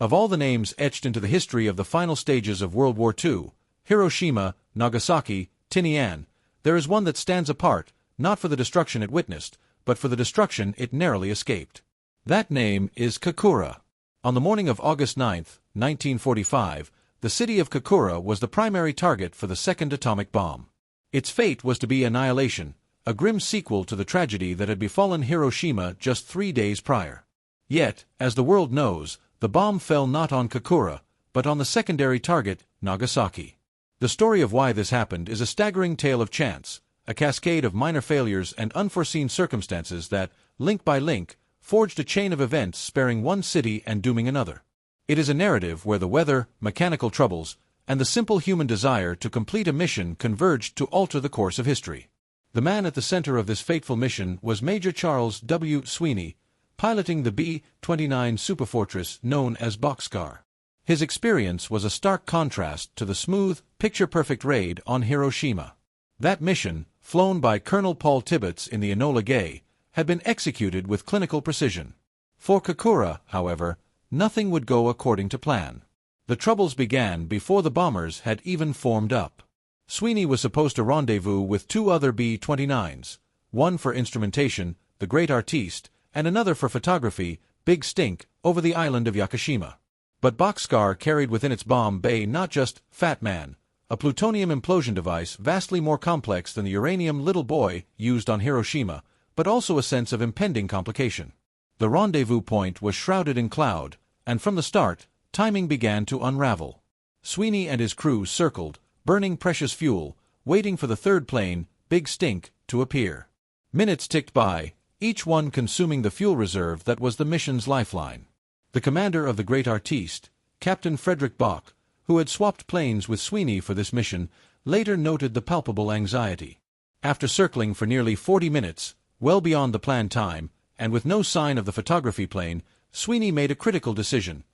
Of all the names etched into the history of the final stages of World War II, Hiroshima, Nagasaki, Tinian, there is one that stands apart, not for the destruction it witnessed, but for the destruction it narrowly escaped. That name is Kokura. On the morning of August 9, 1945, the city of Kokura was the primary target for the second atomic bomb. Its fate was to be annihilation, a grim sequel to the tragedy that had befallen Hiroshima just 3 days prior. Yet, as the world knows, the bomb fell not on Kokura, but on the secondary target, Nagasaki. The story of why this happened is a staggering tale of chance, a cascade of minor failures and unforeseen circumstances that, link by link, forged a chain of events sparing one city and dooming another. It is a narrative where the weather, mechanical troubles, and the simple human desire to complete a mission converged to alter the course of history. The man at the center of this fateful mission was Major Charles W. Sweeney, piloting the B-29 superfortress known as Boxcar. His experience was a stark contrast to the smooth, picture-perfect raid on Hiroshima. That mission, flown by Colonel Paul Tibbets in the Enola Gay, had been executed with clinical precision. For Kokura, however, nothing would go according to plan. The troubles began before the bombers had even formed up. Sweeney was supposed to rendezvous with 2 other B-29s, one for instrumentation, the Great Artiste, and another for photography, Big Stink, over the island of Yakushima. But Boxcar carried within its bomb bay not just Fat Man, a plutonium implosion device vastly more complex than the uranium Little Boy used on Hiroshima, but also a sense of impending complication. The rendezvous point was shrouded in cloud, and from the start, timing began to unravel. Sweeney and his crew circled, burning precious fuel, waiting for the third plane, Big Stink, to appear. Minutes ticked by, each one consuming the fuel reserve that was the mission's lifeline. The commander of the Great Artiste, Captain Frederick Bach, who had swapped planes with Sweeney for this mission, later noted the palpable anxiety. After circling for nearly 40 minutes, well beyond the planned time, and with no sign of the photography plane, Sweeney made a critical decision.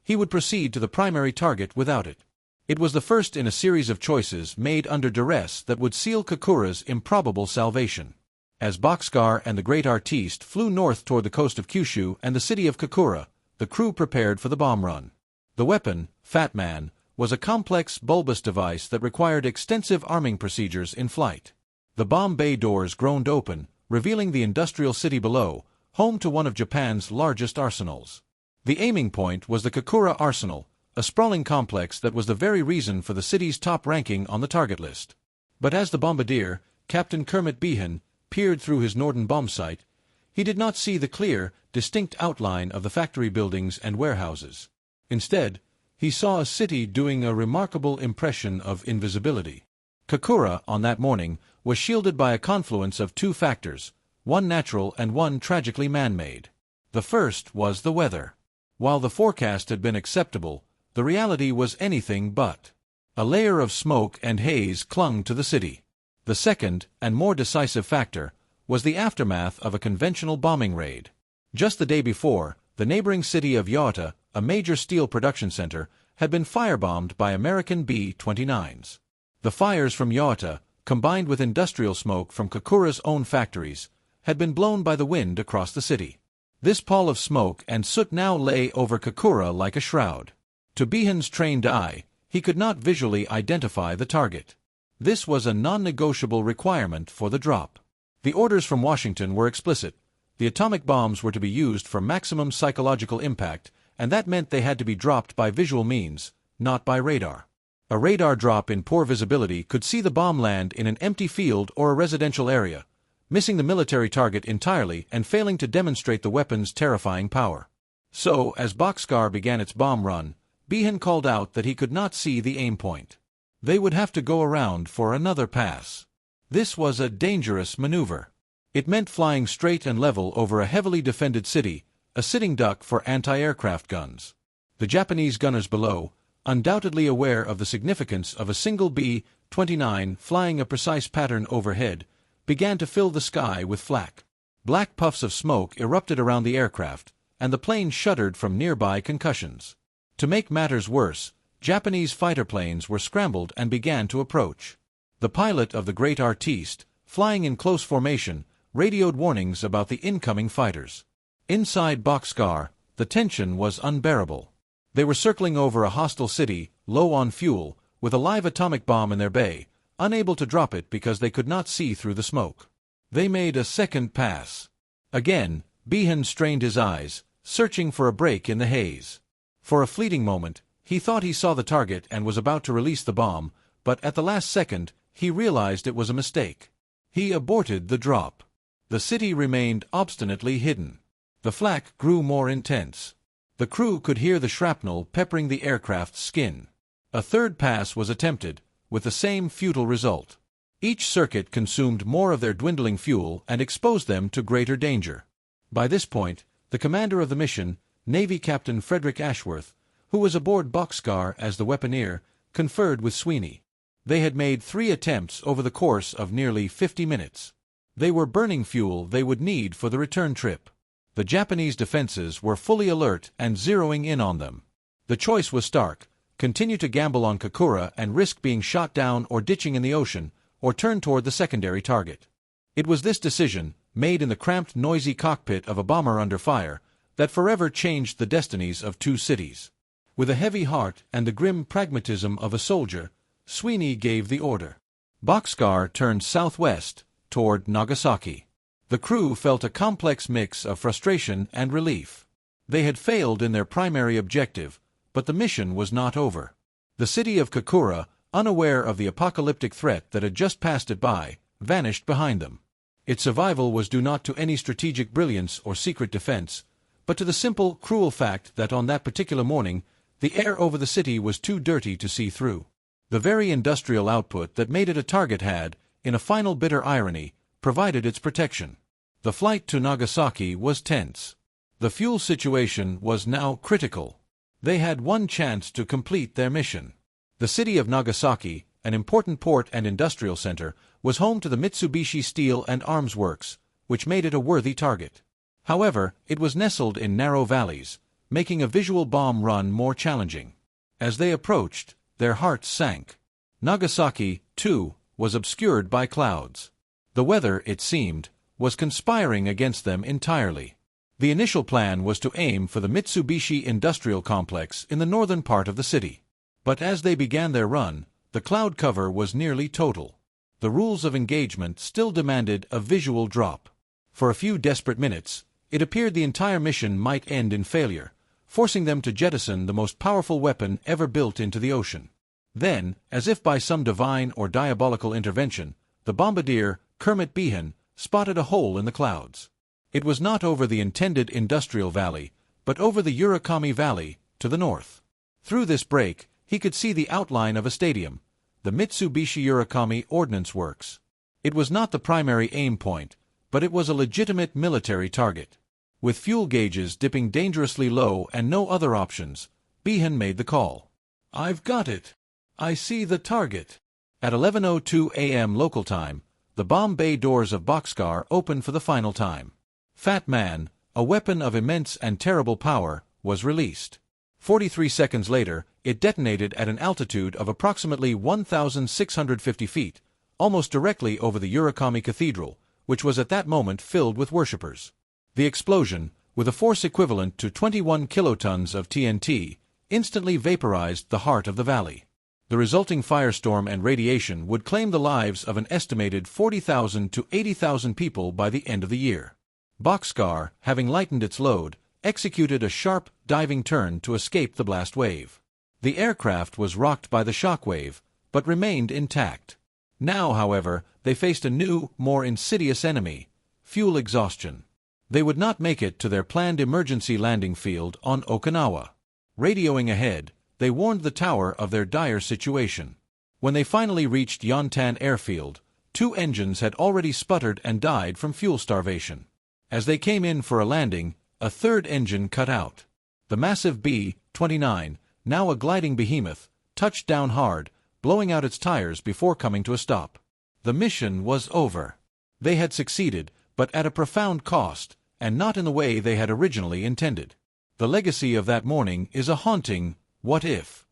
He would proceed to the primary target without it. It was the first in a series of choices made under duress that would seal Kokura's improbable salvation. As Boxcar and the Great Artiste flew north toward the coast of Kyushu and the city of Kokura, the crew prepared for the bomb run. The weapon, Fat Man, was a complex, bulbous device that required extensive arming procedures in flight. The bomb bay doors groaned open, revealing the industrial city below, home to one of Japan's largest arsenals. The aiming point was the Kokura Arsenal, a sprawling complex that was the very reason for the city's top ranking on the target list. But as the bombardier, Captain Kermit Behan, peered through his Norden bomb sight, he did not see the clear, distinct outline of the factory buildings and warehouses. Instead, he saw a city doing a remarkable impression of invisibility. Kokura, on that morning, was shielded by a confluence of 2 factors, one natural and one tragically man-made. The first was the weather. While the forecast had been acceptable, the reality was anything but. A layer of smoke and haze clung to the city. The second, and more decisive factor, was the aftermath of a conventional bombing raid. Just the day before, the neighboring city of Yota, a major steel production center, had been firebombed by American B-29s. The fires from Yota, combined with industrial smoke from Kokura's own factories, had been blown by the wind across the city. This pall of smoke and soot now lay over Kokura like a shroud. To Behan's trained eye, he could not visually identify the target. This was a non-negotiable requirement for the drop. The orders from Washington were explicit. The atomic bombs were to be used for maximum psychological impact, and that meant they had to be dropped by visual means, not by radar. A radar drop in poor visibility could see the bomb land in an empty field or a residential area, missing the military target entirely and failing to demonstrate the weapon's terrifying power. So, as Boxcar began its bomb run, Behan called out that he could not see the aim point. They would have to go around for another pass. This was a dangerous maneuver. It meant flying straight and level over a heavily defended city, a sitting duck for anti-aircraft guns. The Japanese gunners below, undoubtedly aware of the significance of a single B-29 flying a precise pattern overhead, began to fill the sky with flak. Black puffs of smoke erupted around the aircraft, and the plane shuddered from nearby concussions. To make matters worse, Japanese fighter planes were scrambled and began to approach. The pilot of the Great Artiste, flying in close formation, radioed warnings about the incoming fighters. Inside Boxcar, the tension was unbearable. They were circling over a hostile city, low on fuel, with a live atomic bomb in their bay, unable to drop it because they could not see through the smoke. They made a second pass. Again, Behan strained his eyes, searching for a break in the haze. For a fleeting moment, he thought he saw the target and was about to release the bomb, but at the last second, he realized it was a mistake. He aborted the drop. The city remained obstinately hidden. The flak grew more intense. The crew could hear the shrapnel peppering the aircraft's skin. A third pass was attempted, with the same futile result. Each circuit consumed more of their dwindling fuel and exposed them to greater danger. By this point, the commander of the mission, Navy Captain Frederick Ashworth, who was aboard Boxcar as the weaponeer, conferred with Sweeney. They had made 3 attempts over the course of nearly 50 minutes. They were burning fuel they would need for the return trip. The Japanese defenses were fully alert and zeroing in on them. The choice was stark: continue to gamble on Kokura and risk being shot down or ditching in the ocean, or turn toward the secondary target. It was this decision, made in the cramped, noisy cockpit of a bomber under fire, that forever changed the destinies of 2 cities. With a heavy heart and the grim pragmatism of a soldier, Sweeney gave the order. Boxcar turned southwest, toward Nagasaki. The crew felt a complex mix of frustration and relief. They had failed in their primary objective, but the mission was not over. The city of Kokura, unaware of the apocalyptic threat that had just passed it by, vanished behind them. Its survival was due not to any strategic brilliance or secret defense, but to the simple, cruel fact that on that particular morning, the air over the city was too dirty to see through. The very industrial output that made it a target had, in a final bitter irony, provided its protection. The flight to Nagasaki was tense. The fuel situation was now critical. They had one chance to complete their mission. The city of Nagasaki, an important port and industrial center, was home to the Mitsubishi Steel and Arms Works, which made it a worthy target. However, it was nestled in narrow valleys, making a visual bomb run more challenging. As they approached, their hearts sank. Nagasaki, too, was obscured by clouds. The weather, it seemed, was conspiring against them entirely. The initial plan was to aim for the Mitsubishi Industrial Complex in the northern part of the city. But as they began their run, the cloud cover was nearly total. The rules of engagement still demanded a visual drop. For a few desperate minutes, it appeared the entire mission might end in failure, forcing them to jettison the most powerful weapon ever built into the ocean. Then, as if by some divine or diabolical intervention, the bombardier, Kermit Behan, spotted a hole in the clouds. It was not over the intended industrial valley, but over the Urakami Valley, to the north. Through this break, he could see the outline of a stadium, the Mitsubishi Urakami Ordnance Works. It was not the primary aim point, but it was a legitimate military target. With fuel gauges dipping dangerously low and no other options, Behan made the call. "I've got it. I see the target." At 11:02 a.m. local time, the bomb bay doors of Boxcar opened for the final time. Fat Man, a weapon of immense and terrible power, was released. 43 seconds later, it detonated at an altitude of approximately 1,650 feet, almost directly over the Urakami Cathedral, which was at that moment filled with worshippers. The explosion, with a force equivalent to 21 kilotons of TNT, instantly vaporized the heart of the valley. The resulting firestorm and radiation would claim the lives of an estimated 40,000 to 80,000 people by the end of the year. Boxcar, having lightened its load, executed a sharp, diving turn to escape the blast wave. The aircraft was rocked by the shock wave, but remained intact. Now, however, they faced a new, more insidious enemy: fuel exhaustion. They would not make it to their planned emergency landing field on Okinawa. Radioing ahead, they warned the tower of their dire situation. When they finally reached Yontan Airfield, 2 engines had already sputtered and died from fuel starvation. As they came in for a landing, a 3rd engine cut out. The massive B-29, now a gliding behemoth, touched down hard, blowing out its tires before coming to a stop. The mission was over. They had succeeded, but at a profound cost, and not in the way they had originally intended. The legacy of that morning is a haunting what if.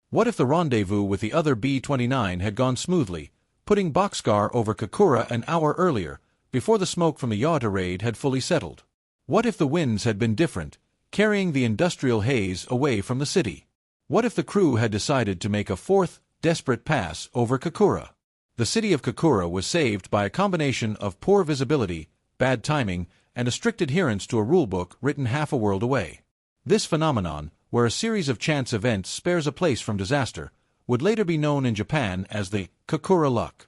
What if the rendezvous with the other B-29 had gone smoothly, putting Boxcar over Kokura an hour earlier, before the smoke from the Yawata raid had fully settled? What if the winds had been different, carrying the industrial haze away from the city. What if the crew had decided to make a fourth, desperate pass over Kokura? The city of Kokura was saved by a combination of poor visibility, bad timing, and a strict adherence to a rulebook written half a world away. This phenomenon, where a series of chance events spares a place from disaster, would later be known in Japan as the Kokura luck.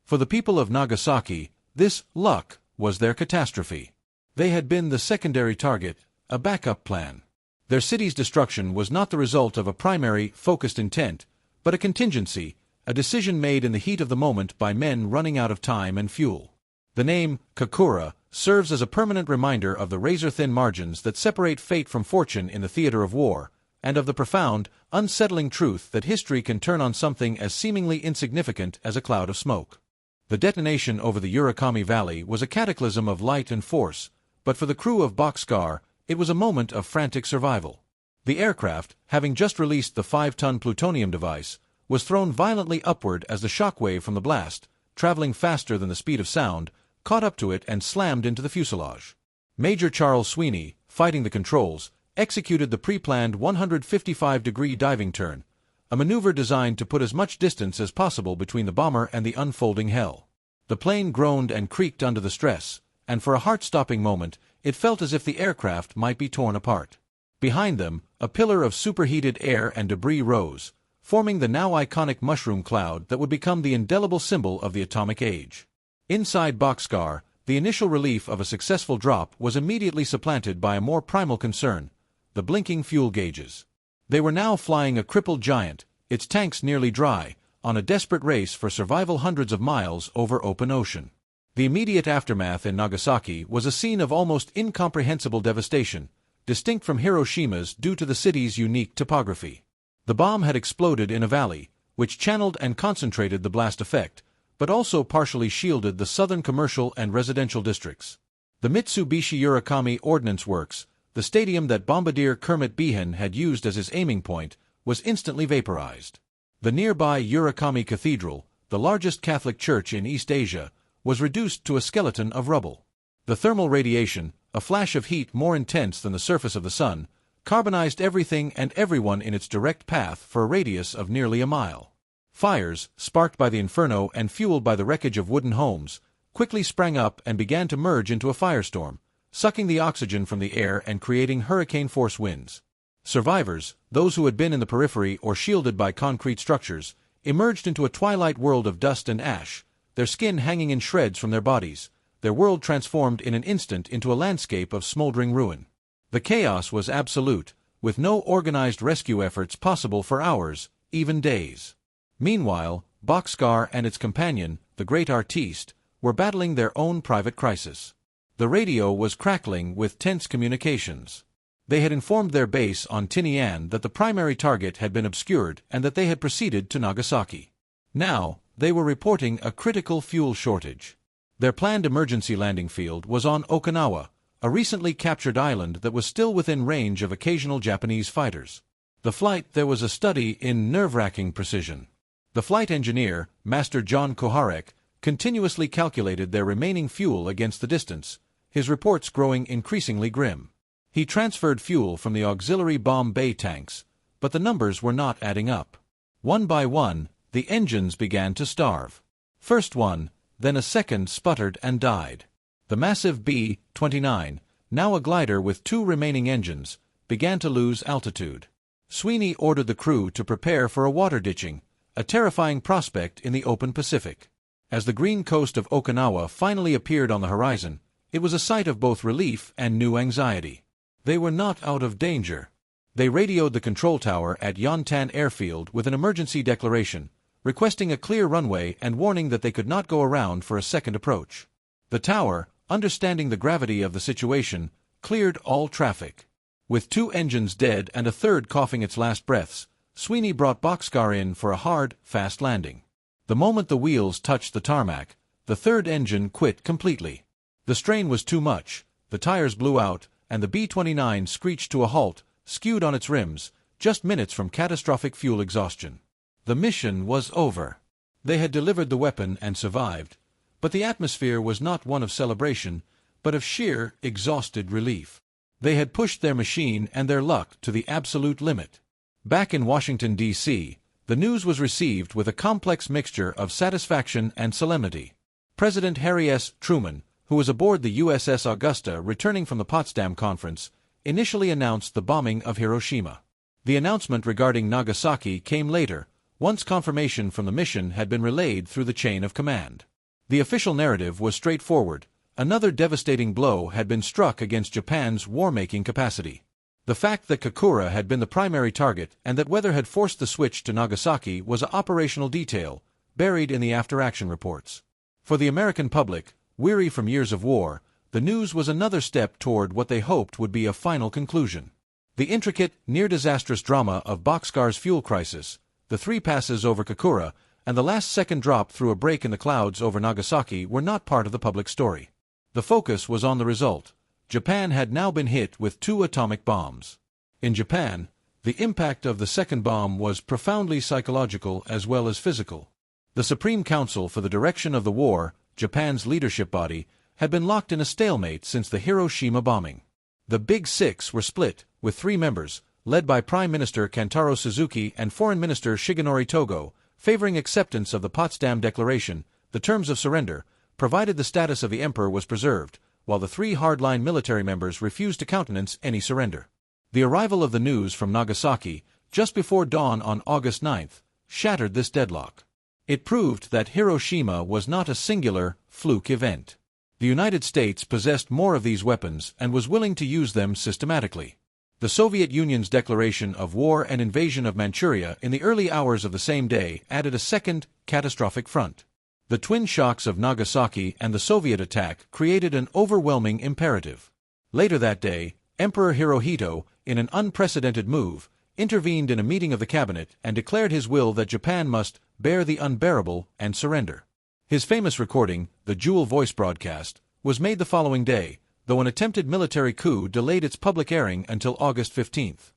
For the people of Nagasaki, this luck was their catastrophe. They had been the secondary target, a backup plan. Their city's destruction was not the result of a primary, focused intent, but a contingency, a decision made in the heat of the moment by men running out of time and fuel. The name, Kokura, serves as a permanent reminder of the razor-thin margins that separate fate from fortune in the theater of war, and of the profound, unsettling truth that history can turn on something as seemingly insignificant as a cloud of smoke. The detonation over the Urakami Valley was a cataclysm of light and force, but for the crew of Boxcar, it was a moment of frantic survival. The aircraft, having just released the 5-ton plutonium device, was thrown violently upward as the shockwave from the blast, traveling faster than the speed of sound, caught up to it and slammed into the fuselage. Major Charles Sweeney, fighting the controls, executed the pre-planned 155-degree diving turn, a maneuver designed to put as much distance as possible between the bomber and the unfolding hell. The plane groaned and creaked under the stress, and for a heart-stopping moment, it felt as if the aircraft might be torn apart. Behind them, a pillar of superheated air and debris rose, forming the now iconic mushroom cloud that would become the indelible symbol of the atomic age. Inside Boxcar, the initial relief of a successful drop was immediately supplanted by a more primal concern, the blinking fuel gauges. They were now flying a crippled giant, its tanks nearly dry, on a desperate race for survival hundreds of miles over open ocean. The immediate aftermath in Nagasaki was a scene of almost incomprehensible devastation, distinct from Hiroshima's due to the city's unique topography. The bomb had exploded in a valley, which channeled and concentrated the blast effect, but also partially shielded the southern commercial and residential districts. The Mitsubishi Urakami Ordnance Works, the stadium that bombardier Kermit Behan had used as his aiming point, was instantly vaporized. The nearby Urakami Cathedral, the largest Catholic church in East Asia, was reduced to a skeleton of rubble. The thermal radiation, a flash of heat more intense than the surface of the sun, carbonized everything and everyone in its direct path for a radius of nearly a mile. Fires, sparked by the inferno and fueled by the wreckage of wooden homes, quickly sprang up and began to merge into a firestorm, sucking the oxygen from the air and creating hurricane-force winds. Survivors, those who had been in the periphery or shielded by concrete structures, emerged into a twilight world of dust and ash, their skin hanging in shreds from their bodies, their world transformed in an instant into a landscape of smoldering ruin. The chaos was absolute, with no organized rescue efforts possible for hours, even days. Meanwhile, Boxcar and its companion, the great artiste, were battling their own private crisis. The radio was crackling with tense communications. They had informed their base on Tinian that the primary target had been obscured and that they had proceeded to Nagasaki. Now, they were reporting a critical fuel shortage. Their planned emergency landing field was on Okinawa, a recently captured island that was still within range of occasional Japanese fighters. The flight there was a study in nerve-wracking precision. The flight engineer, Master John Koharek, continuously calculated their remaining fuel against the distance, his reports growing increasingly grim. He transferred fuel from the auxiliary bomb bay tanks, but the numbers were not adding up. One by one, the engines began to starve. First one, then a second sputtered and died. The massive B-29, now a glider with 2 remaining engines, began to lose altitude. Sweeney ordered the crew to prepare for a water ditching, a terrifying prospect in the open Pacific. As the green coast of Okinawa finally appeared on the horizon, it was a sight of both relief and new anxiety. They were not out of danger. They radioed the control tower at Yontan Airfield with an emergency declaration, requesting a clear runway and warning that they could not go around for a second approach. The tower, understanding the gravity of the situation, cleared all traffic. With 2 engines dead and a third coughing its last breaths, Sweeney brought Boxcar in for a hard, fast landing. The moment the wheels touched the tarmac, the third engine quit completely. The strain was too much, the tires blew out, and the B-29 screeched to a halt, skewed on its rims, just minutes from catastrophic fuel exhaustion. The mission was over. They had delivered the weapon and survived, but the atmosphere was not one of celebration, but of sheer, exhausted relief. They had pushed their machine and their luck to the absolute limit. Back in Washington, D.C., the news was received with a complex mixture of satisfaction and solemnity. President Harry S. Truman, who was aboard the USS Augusta returning from the Potsdam Conference, initially announced the bombing of Hiroshima. The announcement regarding Nagasaki came later, once confirmation from the mission had been relayed through the chain of command. The official narrative was straightforward. Another devastating blow had been struck against Japan's war-making capacity. The fact that Kokura had been the primary target and that weather had forced the switch to Nagasaki was an operational detail, buried in the after-action reports. For the American public, weary from years of war, the news was another step toward what they hoped would be a final conclusion. The intricate, near-disastrous drama of Boxcar's fuel crisis, the 3 passes over Kokura, and the last-second drop through a break in the clouds over Nagasaki were not part of the public story. The focus was on the result. Japan had now been hit with 2 atomic bombs. In Japan, the impact of the second bomb was profoundly psychological as well as physical. The Supreme Council for the Direction of the War, Japan's leadership body, had been locked in a stalemate since the Hiroshima bombing. The Big Six were split, with 3 members, led by Prime Minister Kantaro Suzuki and Foreign Minister Shigenori Togo, favoring acceptance of the Potsdam Declaration, the terms of surrender, provided the status of the emperor was preserved, while the 3 hardline military members refused to countenance any surrender. The arrival of the news from Nagasaki, just before dawn on August 9th, shattered this deadlock. It proved that Hiroshima was not a singular, fluke event. The United States possessed more of these weapons and was willing to use them systematically. The Soviet Union's declaration of war and invasion of Manchuria in the early hours of the same day added a second, catastrophic front. The twin shocks of Nagasaki and the Soviet attack created an overwhelming imperative. Later that day, Emperor Hirohito, in an unprecedented move, intervened in a meeting of the cabinet and declared his will that Japan must bear the unbearable and surrender. His famous recording, the Jewel Voice broadcast, was made the following day, though an attempted military coup delayed its public airing until August 15th.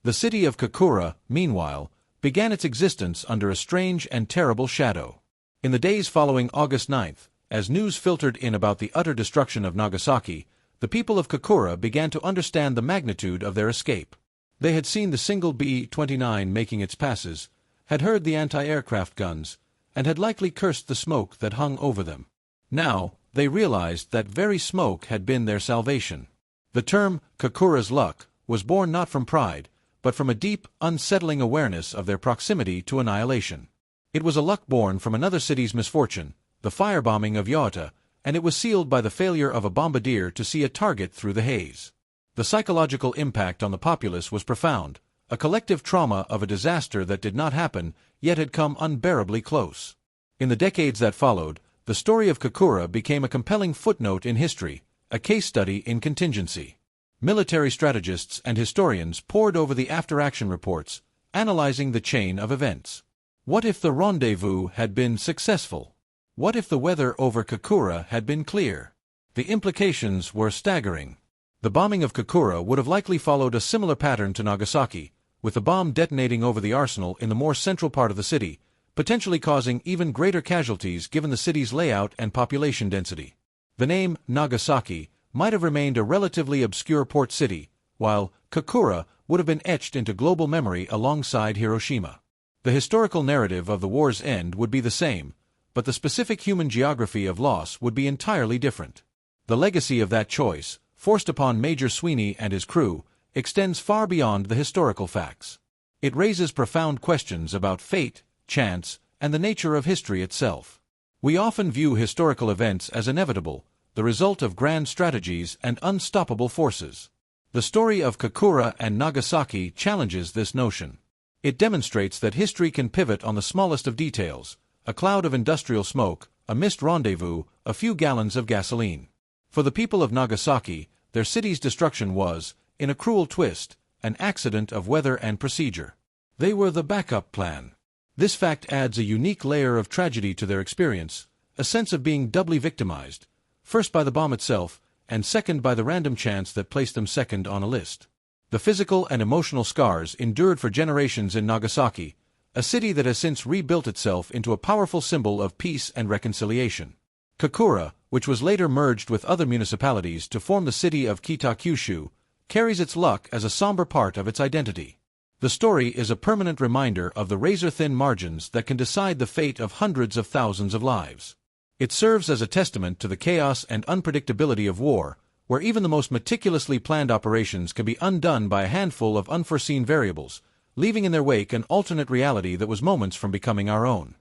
The city of Kokura, meanwhile, began its existence under a strange and terrible shadow. In the days following August 9th, as news filtered in about the utter destruction of Nagasaki, the people of Kokura began to understand the magnitude of their escape. They had seen the single B-29 making its passes, had heard the anti-aircraft guns, and had likely cursed the smoke that hung over them. Now, they realized that very smoke had been their salvation. The term, Kokura's luck, was born not from pride, but from a deep, unsettling awareness of their proximity to annihilation. It was a luck born from another city's misfortune, the firebombing of Yota, and it was sealed by the failure of a bombardier to see a target through the haze. The psychological impact on the populace was profound, a collective trauma of a disaster that did not happen, yet had come unbearably close. In the decades that followed, the story of Kokura became a compelling footnote in history, a case study in contingency. Military strategists and historians pored over the after-action reports, analyzing the chain of events. What if the rendezvous had been successful? What if the weather over Kokura had been clear? The implications were staggering. The bombing of Kokura would have likely followed a similar pattern to Nagasaki, with the bomb detonating over the arsenal in the more central part of the city, potentially causing even greater casualties given the city's layout and population density. The name Nagasaki might have remained a relatively obscure port city, while Kokura would have been etched into global memory alongside Hiroshima. The historical narrative of the war's end would be the same, but the specific human geography of loss would be entirely different. The legacy of that choice, forced upon Major Sweeney and his crew, extends far beyond the historical facts. It raises profound questions about fate, chance, and the nature of history itself. We often view historical events as inevitable, the result of grand strategies and unstoppable forces. The story of Kokura and Nagasaki challenges this notion. It demonstrates that history can pivot on the smallest of details, a cloud of industrial smoke, a missed rendezvous, a few gallons of gasoline. For the people of Nagasaki, their city's destruction was, in a cruel twist, an accident of weather and procedure. They were the backup plan. This fact adds a unique layer of tragedy to their experience, a sense of being doubly victimized, first by the bomb itself, and second by the random chance that placed them second on a list. The physical and emotional scars endured for generations in Nagasaki, a city that has since rebuilt itself into a powerful symbol of peace and reconciliation. Kokura, which was later merged with other municipalities to form the city of Kitakyushu, carries its luck as a somber part of its identity. The story is a permanent reminder of the razor-thin margins that can decide the fate of hundreds of thousands of lives. It serves as a testament to the chaos and unpredictability of war, where even the most meticulously planned operations can be undone by a handful of unforeseen variables, leaving in their wake an alternate reality that was moments from becoming our own.